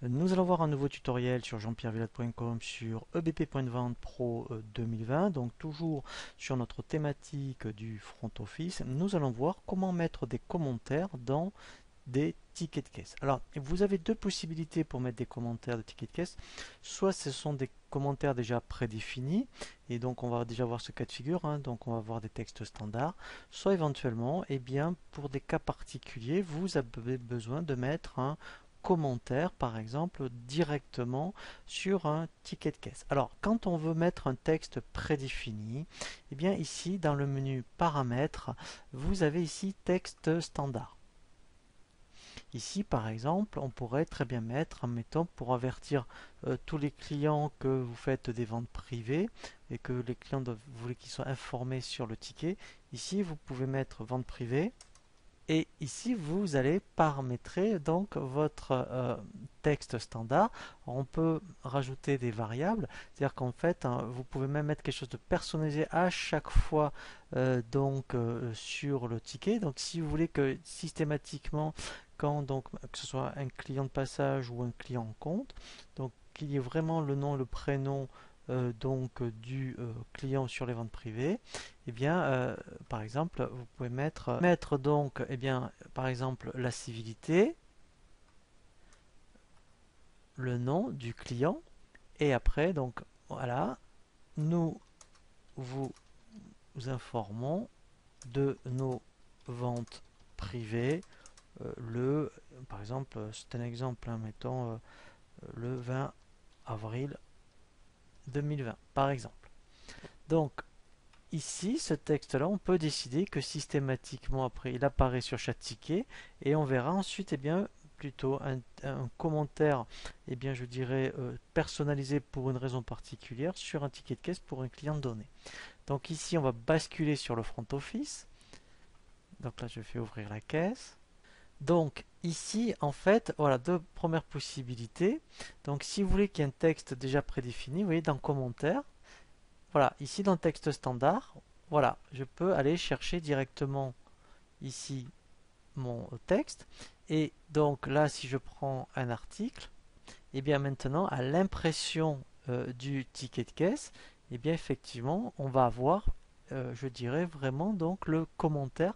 Nous allons voir un nouveau tutoriel sur jeanpierrevillatte.com sur EBP.Vente Pro 2020, donc toujours sur notre thématique du front office. Nous allons voir comment mettre des commentaires dans des tickets de caisse. Alors, vous avez deux possibilités pour mettre des commentaires de tickets de caisse. Soit ce sont des commentaires déjà prédéfinis, et donc on va déjà voir ce cas de figure, donc on va voir des textes standards. Soit éventuellement, eh bien, pour des cas particuliers, vous avez besoin de mettre un commentaire, par exemple, directement sur un ticket de caisse. Alors, quand on veut mettre un texte prédéfini, eh bien ici, dans le menu paramètres, vous avez ici texte standard. Ici, par exemple, on pourrait très bien mettre, mettons, pour avertir tous les clients que vous faites des ventes privées et que les clients vous voulez qu'ils soient informés sur le ticket. Ici, vous pouvez mettre vente privée. Et ici, vous allez paramétrer donc votre texte standard. On peut rajouter des variables, c'est-à-dire qu'en fait, vous pouvez même mettre quelque chose de personnalisé à chaque fois sur le ticket. Donc, si vous voulez que systématiquement, quand donc que ce soit un client de passage ou un client en compte, donc qu'il y ait vraiment le nom et le prénom du client sur les ventes privées, eh bien, par exemple, vous pouvez mettre donc, eh bien, par exemple, la civilité, le nom du client, et après, donc, voilà, nous vous informons de nos ventes privées, par exemple, c'est un exemple, mettons, le 20 avril 2020, par exemple. Donc, ici, ce texte-là, on peut décider que systématiquement, après, il apparaît sur chaque ticket et on verra ensuite, eh bien, plutôt un commentaire, eh bien, je dirais, personnalisé pour une raison particulière sur un ticket de caisse pour un client donné. Donc ici, on va basculer sur le front office. Donc là, je fais ouvrir la caisse. Donc ici, en fait, voilà, deux premières possibilités. Donc si vous voulez qu'il y ait un texte déjà prédéfini, vous voyez, dans commentaires, voilà, ici dans le texte standard, voilà, je peux aller chercher directement ici mon texte. Et donc là, si je prends un article, et bien maintenant, à l'impression du ticket de caisse, et bien effectivement, on va avoir, je dirais vraiment donc le commentaire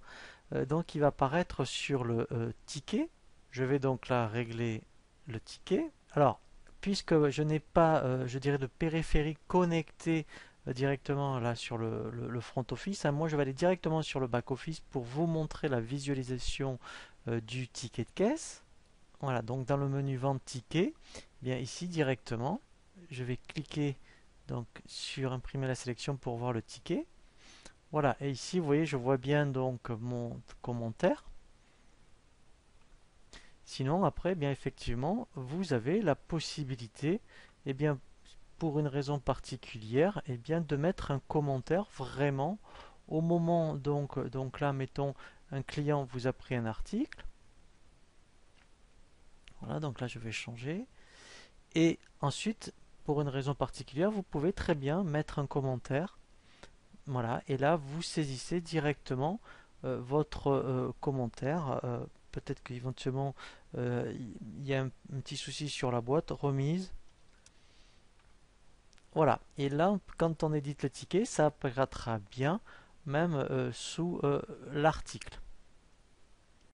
donc qui va apparaître sur le ticket. Je vais donc là régler le ticket. Alors, puisque je n'ai pas, je dirais, de périphérique connecté directement là sur le front office, moi je vais aller directement sur le back office pour vous montrer la visualisation du ticket de caisse. Voilà, donc dans le menu vente ticket, bien ici directement, je vais cliquer donc sur imprimer la sélection pour voir le ticket. Voilà, et ici vous voyez, je vois bien donc mon commentaire. Sinon, après, bien effectivement, vous avez la possibilité, eh bien, pour une raison particulière, eh bien, de mettre un commentaire vraiment au moment donc là, mettons, un client vous a pris un article. Voilà, donc là, je vais changer. Et ensuite, pour une raison particulière, vous pouvez très bien mettre un commentaire. Voilà, et là, vous saisissez directement votre commentaire. Peut-être qu'éventuellement, il y a un petit souci sur la boîte, remise. Voilà, et là, quand on édite le ticket, ça apparaîtra bien, même sous l'article.